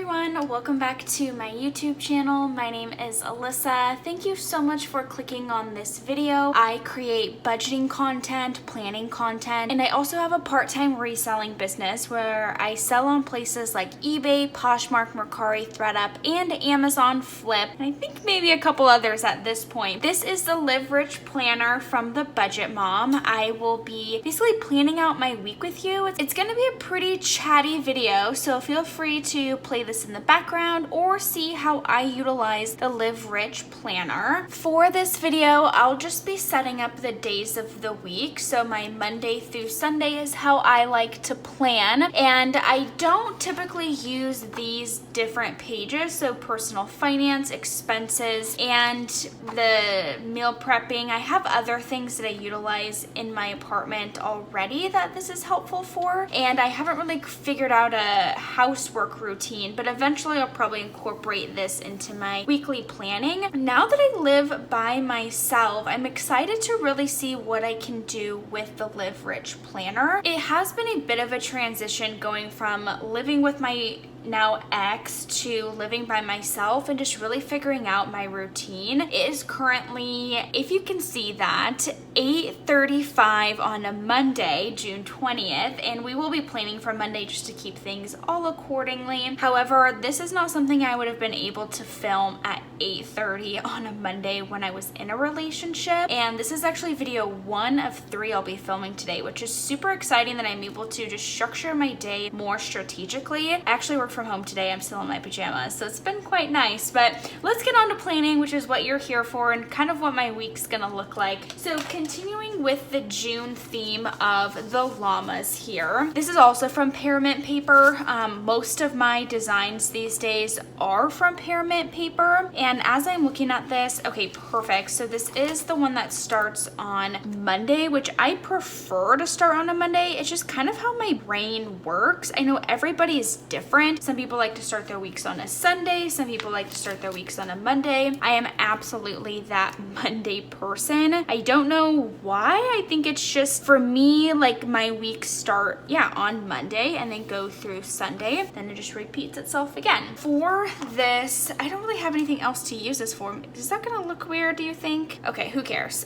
everyone, welcome back to my YouTube channel. My name is Alyssa. Thank you so much for clicking on this video. I create budgeting content, planning content, and I also have a part-time reselling business where I sell on places like eBay, Poshmark, Mercari, ThreadUp, and Amazon Flip, and I think maybe a couple others at this point. This is the Live Rich Planner from the Budget Mom. I will be basically planning out my week with you. It's gonna be a pretty chatty video, so feel free to play this in the background or see how I utilize the Live Rich Planner. For this video, I'll just be setting up the days of the week. So my Monday through Sunday is how I like to plan. And I don't typically use these different pages. So personal finance, expenses, and the meal prepping. I have other things that I utilize in my apartment already that this is helpful for. And I haven't really figured out a housework routine, but eventually I'll probably incorporate this into my weekly planning. Now that I live by myself, I'm excited to really see what I can do with the Live Rich Planner. It has been a bit of a transition going from living with my now ex to living by myself and just really figuring out my routine. It is currently, if you can see that, 8:35 on a Monday, June 20th, and we will be planning for Monday just to keep things all accordingly. However, this is not something I would have been able to film at 8:30 on a Monday when I was in a relationship, and this is actually video 1 of 3 I'll be filming today, which is super exciting that I'm able to just structure my day more strategically. I actually work from home today. I'm still in my pajamas, so it's been quite nice. But let's get on to planning, which is what you're here for and kind of what my week's gonna look like. So continuing with the June theme of the llamas here. This is also from Parchment paper. Most of my designs these days are from Parchment paper. And as I'm looking at this, okay, perfect. So this is the one that starts on Monday, which I prefer to start on a Monday. It's just kind of how my brain works. I know everybody is different. Some people like to start their weeks on a Sunday. Some people like to start their weeks on a Monday. I am absolutely that Monday person. I don't know why. I think it's just for me, like my weeks start, on Monday and then go through Sunday. Then it just repeats itself again. For this, I don't really have anything else to use this for. Is that gonna look weird, do you think? Okay, who cares?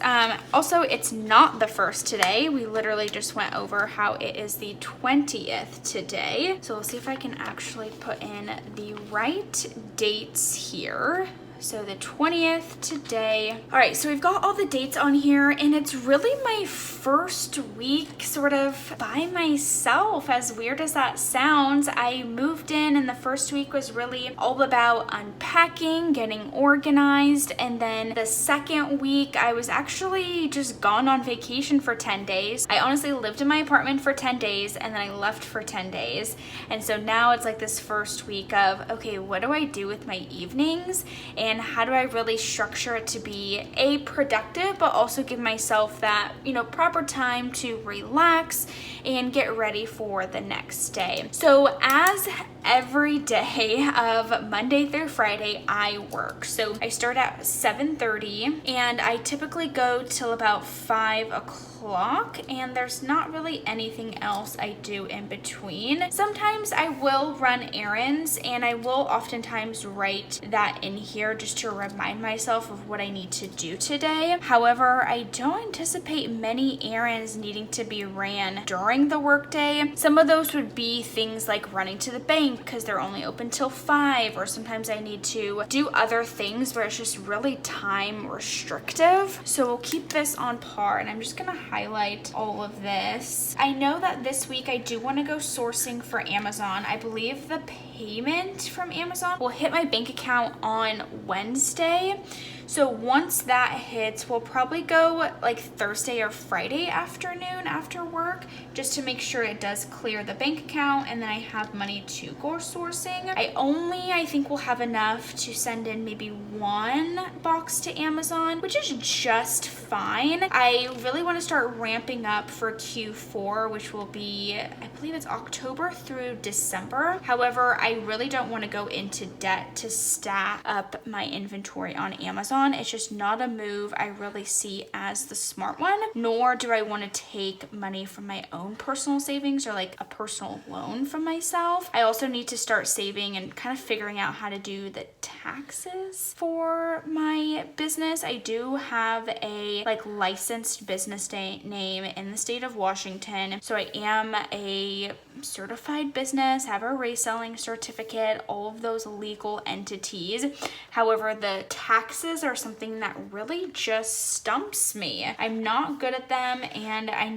Also, it's not the first today. We literally just went over how it is the 20th today. So we'll see if I can actually put in the right dates here. So the 20th today. All right, so we've got all the dates on here, and it's really my first week sort of by myself, as weird as that sounds. I moved in, and the first week was really all about unpacking, getting organized, and then the second week, I was actually just gone on vacation for 10 days. I honestly lived in my apartment for 10 days, and then I left for 10 days. And so now it's like this first week of, okay, what do I do with my evenings? And how do I really structure it to be productive, but also give myself that, proper time to relax and get ready for the next day. So as every day of Monday through Friday, I work. So I start at 7:30 and I typically go till about 5 o'clock, and there's not really anything else I do in between. Sometimes I will run errands, and I will oftentimes write that in here just to remind myself of what I need to do today. However, I don't anticipate many errands needing to be ran during the workday. Some of those would be things like running to the bank because they're only open till 5, or sometimes I need to do other things where it's just really time restrictive. So we'll keep this on par, and I'm just gonna highlight all of this. I know that this week I do want to go sourcing for Amazon. I believe the payment from Amazon will hit my bank account on Wednesday. So once that hits, we'll probably go like Thursday or Friday afternoon after work, just to make sure it does clear the bank account and then I have money to go sourcing. I think we'll have enough to send in maybe 1 box to Amazon, which is just fine. I really want to start ramping up for Q4, which will be, I believe it's October through December. However, I really don't want to go into debt to stack up my inventory on Amazon. Amazon. It's just not a move I really see as the smart one, nor do I want to take money from my own personal savings or like a personal loan from myself. I also need to start saving and kind of figuring out how to do the taxes for my business. I do have a like licensed business name in the state of Washington. So I am a certified business, have a reselling certificate, all of those legal entities. However, the taxes are something that really just stumps me. I'm not good at them, and I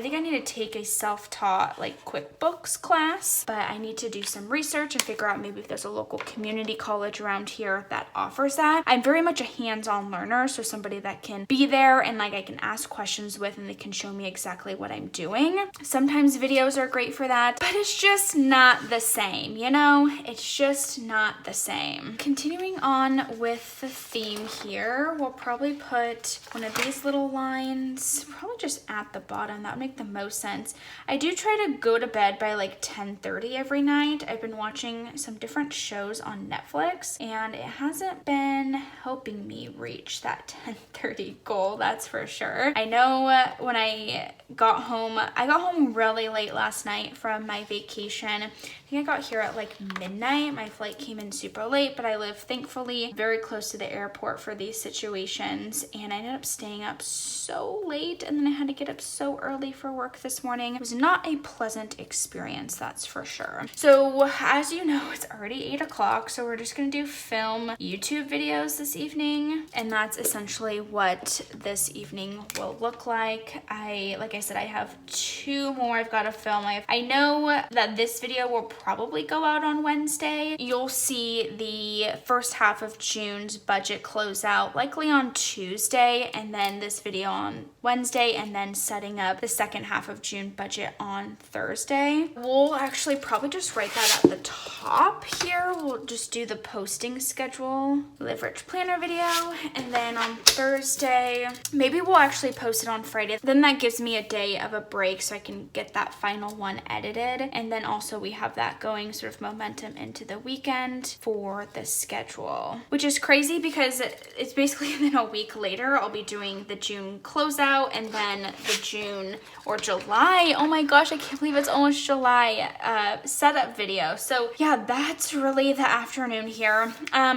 think I need to take a self-taught like QuickBooks class, but I need to do some research and figure out maybe if there's a local community college around here that offers that. I'm very much a hands-on learner, so somebody that can be there and like I can ask questions with and they can show me exactly what I'm doing. Sometimes videos are great for that, but it's just not the same, you know? It's just not the same. Continuing on with the theme here, we'll probably put one of these little lines, probably just at the bottom. That would make the most sense. I do try to go to bed by like 10:30 every night. I've been watching some different shows on Netflix, and it hasn't been helping me reach that 10:30 goal, that's for sure. I know when I got home really late last night from my vacation. I think I got here at like midnight. My flight came in super late, but I live thankfully very close to the airport for these situations, and I ended up staying up so late, and then I had to get up so early for work this morning. It was not a pleasant experience, that's for sure. So as you know, it's already 8 o'clock, so we're just gonna do film YouTube videos this evening, and that's essentially what this evening will look like. Like I said, I have 2 more I've got to film. I know that this video will probably go out on Wednesday. You'll see the first half of June's budget closeout likely on Tuesday, and then this video on Wednesday, and then setting up the second half of June budget on Thursday. We'll actually probably just write that at the top here. We'll just do the posting schedule, Live Rich Planner video, and then on Thursday, maybe we'll actually post it on Friday. Then that gives me a day of a break so I can get that final one edited, and then also we have that going sort of momentum into the weekend for the schedule, which is crazy because it's basically then a week later I'll be doing the June closeout and then the June or July, oh my gosh, I can't believe it's almost July, setup video. So yeah, that's really the afternoon here.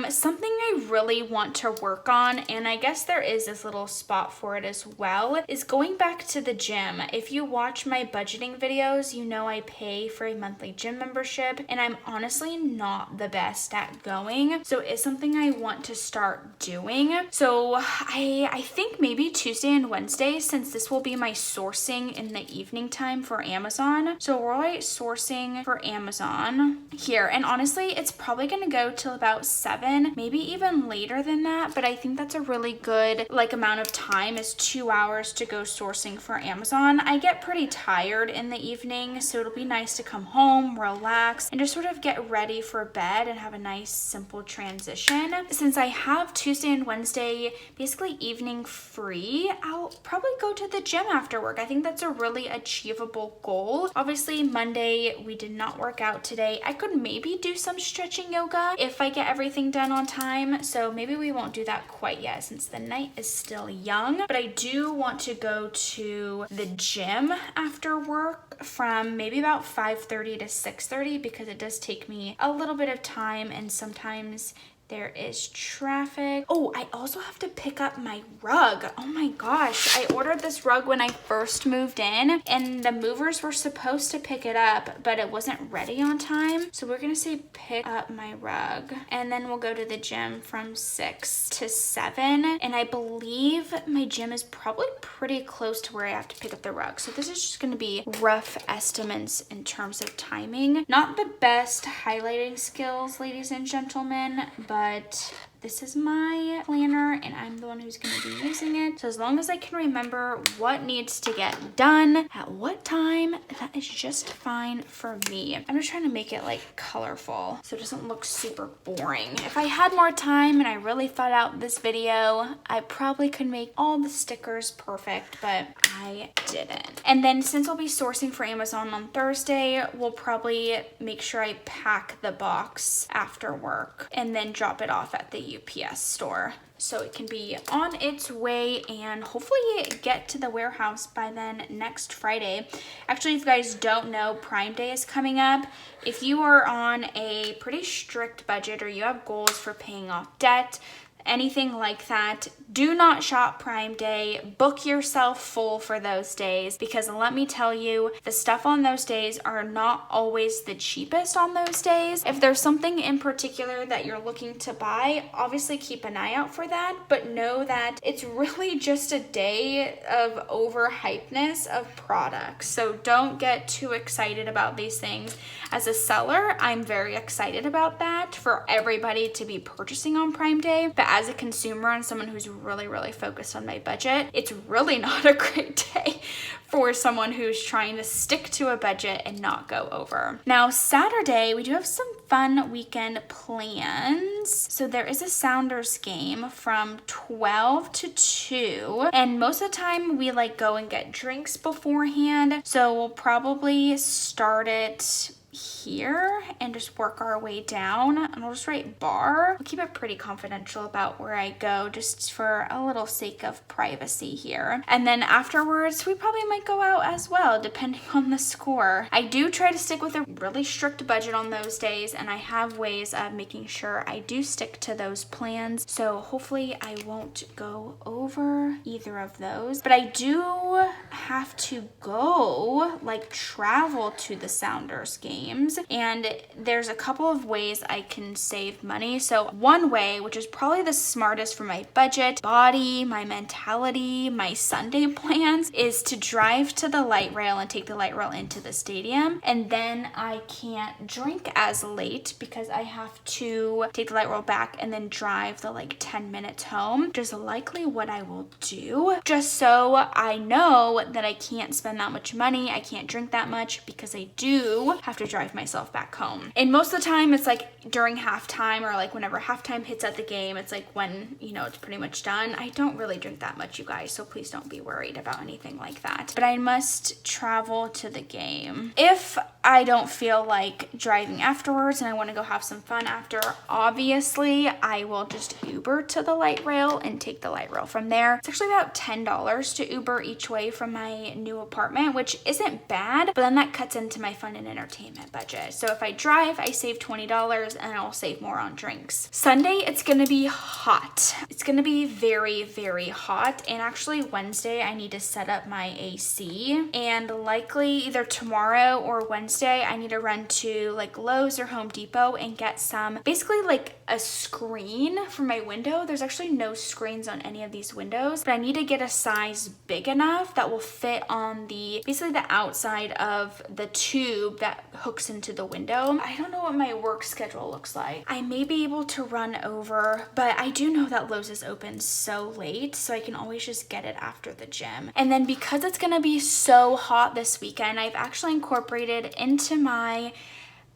Something I really want to work on, and I guess there is this little spot for it as well, is going back to the gym. If you watch my budgeting videos, you know I pay for a monthly gym membership, and I'm honestly not the best at going, so it's something I want to start doing. So I think maybe Tuesday and Wednesday, since this will be my sourcing in the evening time for Amazon. So we're already sourcing for Amazon here, and honestly it's probably gonna go till about 7, maybe even later than that, but I think that's a really good like amount of time, is 2 hours to go sourcing for Amazon. I get pretty tired in the evening, so it'll be nice to come home, relax, and just sort of get ready for bed and have a nice simple transition. Since I have Tuesday and Wednesday basically evening free, I'll probably go to the gym after work. I think that's a really achievable goal. Obviously Monday we did not work out today. I could maybe do some stretching yoga if I get everything done on time, so maybe we won't do that quite yet since the night is still young, but I do want to go to the gym after work from maybe about 5:30 to 6:30 because it does take me a little bit of time, and sometimes there is traffic. Oh, I also have to pick up my rug. Oh my gosh, I ordered this rug when I first moved in, and the movers were supposed to pick it up, but it wasn't ready on time. So we're gonna say pick up my rug, and then we'll go to the gym from 6 to 7. And I believe my gym is probably pretty close to where I have to pick up the rug. So this is just gonna be rough estimates in terms of timing. Not the best highlighting skills, ladies and gentlemen, but this is my planner and I'm the one who's going to be using it. So as long as I can remember what needs to get done at what time, that is just fine for me. I'm just trying to make it like colorful so it doesn't look super boring. If I had more time and I really thought out this video, I probably could make all the stickers perfect, but I didn't. And then since I'll be sourcing for Amazon on Thursday, we'll probably make sure I pack the box after work and then drop it off at the UPS store. So it can be on its way and hopefully get to the warehouse by then next Friday. Actually, if you guys don't know, Prime Day is coming up. If you are on a pretty strict budget or you have goals for paying off debt, anything like that, do not shop Prime Day. Book yourself full for those days, because let me tell you, the stuff on those days are not always the cheapest on those days. If there's something in particular that you're looking to buy, obviously keep an eye out for that, but know that it's really just a day of overhypeness of products. So don't get too excited about these things. As a seller, I'm very excited about that, for everybody to be purchasing on Prime Day. But as a consumer and someone who's really focused on my budget, it's really not a great day for someone who's trying to stick to a budget and not go over. Now, Saturday, we do have some fun weekend plans. So there is a Sounders game from 12 to 2, and most of the time we like go and get drinks beforehand. So we'll probably start it here and just work our way down, and I'll just write bar. I'll keep it pretty confidential about where I go, just for a little sake of privacy here. And then afterwards we probably might go out as well, depending on the score. I do try to stick with a really strict budget on those days, and I have ways of making sure I do stick to those plans, so hopefully I won't go over either of those. But I do have to go, like, travel to the Sounders game, and there's a couple of ways I can save money. So one way, which is probably the smartest for my budget, body, my mentality, my Sunday plans, is to drive to the light rail and take the light rail into the stadium, and then I can't drink as late because I have to take the light rail back and then drive the like 10 minutes home, which is likely what I will do, just so I know that I can't spend that much money, I can't drink that much, because I do have to drive myself back home. And most of the time it's like during halftime, or like whenever halftime hits at the game, it's like when, you know, it's pretty much done. I don't really drink that much, you guys, so please don't be worried about anything like that. But I must travel to the game. If I don't feel like driving afterwards and I want to go have some fun after, obviously I will just Uber to the light rail and take the light rail from there. It's actually about $10 to Uber each way from my new apartment, which isn't bad, but then that cuts into my fun and entertainment budget. So if I drive, I save $20 and I'll save more on drinks. Sunday, it's gonna be hot. It's gonna be very hot, and actually Wednesday I need to set up my AC, and likely either tomorrow or Wednesday I need to run to like Lowe's or Home Depot and get some, basically like a screen for my window. There's actually no screens on any of these windows, but I need to get a size big enough that will fit on the, basically the outside of the tube that hooks into the window. I don't know what my work schedule looks like. I may be able to run over, but I do know that Lowe's is open so late, so I can always just get it after the gym. And then because it's gonna be so hot this weekend, I've actually incorporated into my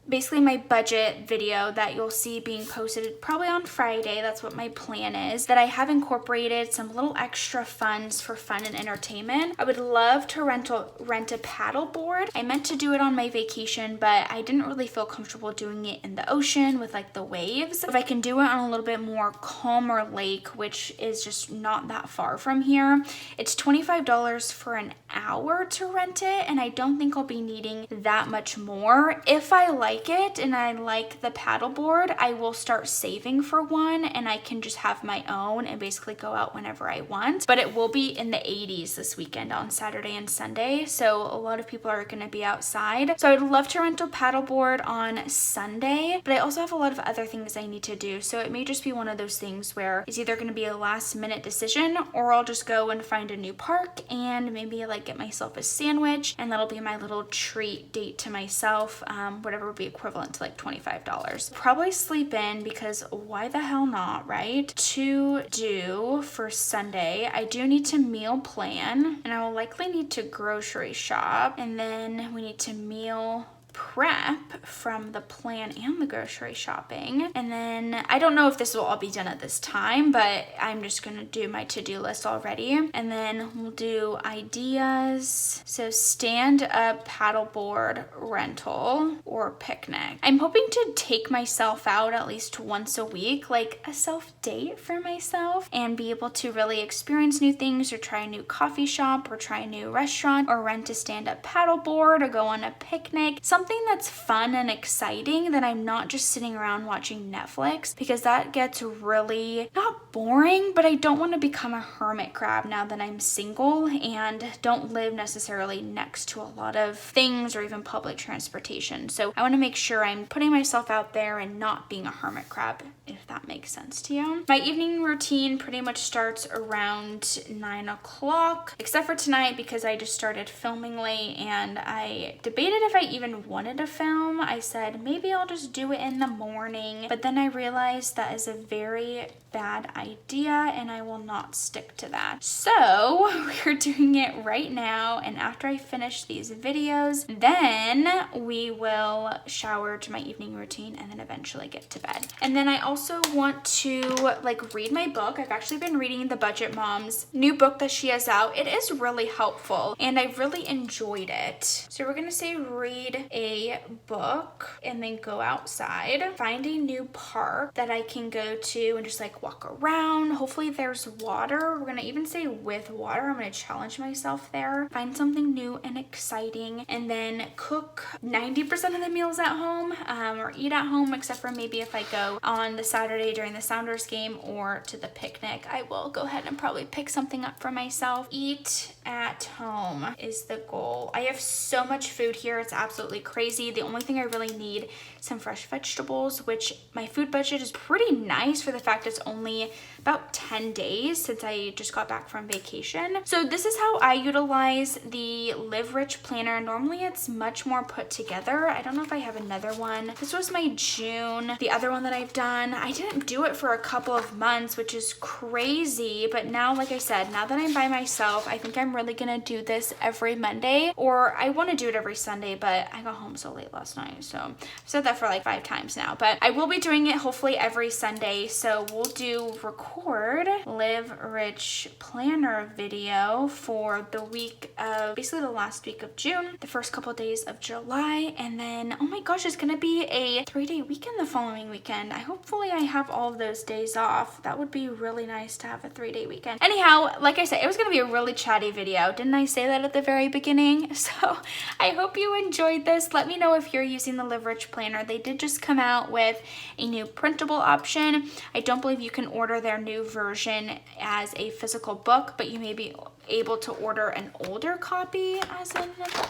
basically my budget video that you'll see being posted probably on Friday, that's what my plan is, that I have incorporated some little extra funds for fun and entertainment. I would love to rent a paddle board. I meant to do it on my vacation, but I didn't really feel comfortable doing it in the ocean with like the waves. If I can do it on a little bit more calmer lake, which is just not that far from here, it's $25 for an hour to rent it, and I don't think I'll be needing that much more. If I like it and I like the paddleboard, I will start saving for one, and I can just have my own and basically go out whenever I want. But it will be in the 80s this weekend on Saturday and Sunday, so a lot of people are going to be outside. So I'd love to rent a paddleboard on Sunday, but I also have a lot of other things I need to do, so it may just be one of those things where it's either going to be a last minute decision, or I'll just go and find a new park and maybe like get myself a sandwich, and that'll be my little treat date to myself, whatever would be equivalent to like $25. Probably sleep in, because why the hell not, right? To do for Sunday, I do need to meal plan, and I will likely need to grocery shop, and then we need to meal prep from the plan and the grocery shopping. And then I don't know if this will all be done at this time, but I'm just gonna do my to-do list already. And then we'll do ideas. So stand-up paddleboard rental or picnic. I'm hoping to take myself out at least once a week, like a self-date for myself, and be able to really experience new things or try a new coffee shop or try a new restaurant or rent a stand-up paddleboard or go on a picnic. Something that's fun and exciting that I'm not just sitting around watching Netflix, because that gets really not boring, but I don't want to become a hermit crab now that I'm single and don't live necessarily next to a lot of things or even public transportation. So I want to make sure I'm putting myself out there and not being a hermit crab, if that makes sense to you. My evening routine pretty much starts around 9 o'clock, except for tonight because I just started filming late and I debated if I even wanted to film. I said maybe I'll just do it in the morning, but then I realized that is a very bad idea and I will not stick to that. So we're doing it right now, and after I finish these videos, then we will shower, to my evening routine, and then eventually get to bed. And then I also want to like read my book. I've actually been reading the Budget Mom's new book that she has out. It is really helpful and I've really enjoyed it. So we're gonna say read a book and then go outside, find a new park that I can go to and just like walk around. Hopefully there's water. We're gonna even say with water. I'm gonna challenge myself there. Find something new and exciting, and then cook 90% of the meals at home or eat at home, except for maybe if I go on the Saturday during the Sounders game or to the picnic, I will go ahead and probably pick something up for myself. Eat at home is the goal. I have so much food here. It's absolutely crazy. The only thing I really need is some fresh vegetables, which my food budget is pretty nice for the fact it's only about 10 days since I just got back from vacation. So this is how I utilize the Live Rich planner. Normally it's much more put together. I don't know if I have another one. This was my June. The other one that I've done, I didn't do it for a couple of months, which is crazy. But now, like I said, now that I'm by myself, I think I'm really gonna do this every Monday, or I want to do it every Sunday, but I got home so late last night. So I've said that for like 5 times now, but I will be doing it hopefully every Sunday. So we'll do record Live Rich planner video for the week of, basically the last week of June, the first couple of days of July, and then, oh my gosh, it's gonna be a 3-day weekend the following weekend. Hopefully I have all of those days off. That would be really nice to have a 3-day weekend. Anyhow, like I said, it was gonna be a really chatty video. Didn't I say that at the very beginning? So I hope you enjoyed this. Let me know if you're using the Live Rich planner. They did just come out with a new printable option. I don't believe you can order their new version as a physical book, but you may be able to order an older copy as a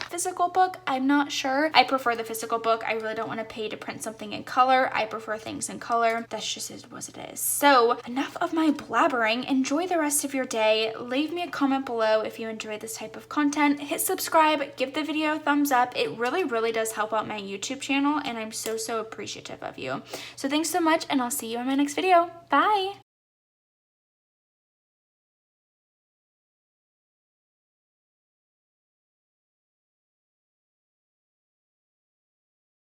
physical book. I'm not sure. I prefer the physical book. I really don't want to pay to print something in color. I prefer things in color. That's just what it is. So enough of my blabbering. Enjoy the rest of your day. Leave me a comment below if you enjoy this type of content. Hit subscribe, give the video a thumbs up. It really does help out my YouTube channel, and I'm so appreciative of you. So thanks so much, and I'll see you in my next video. Bye.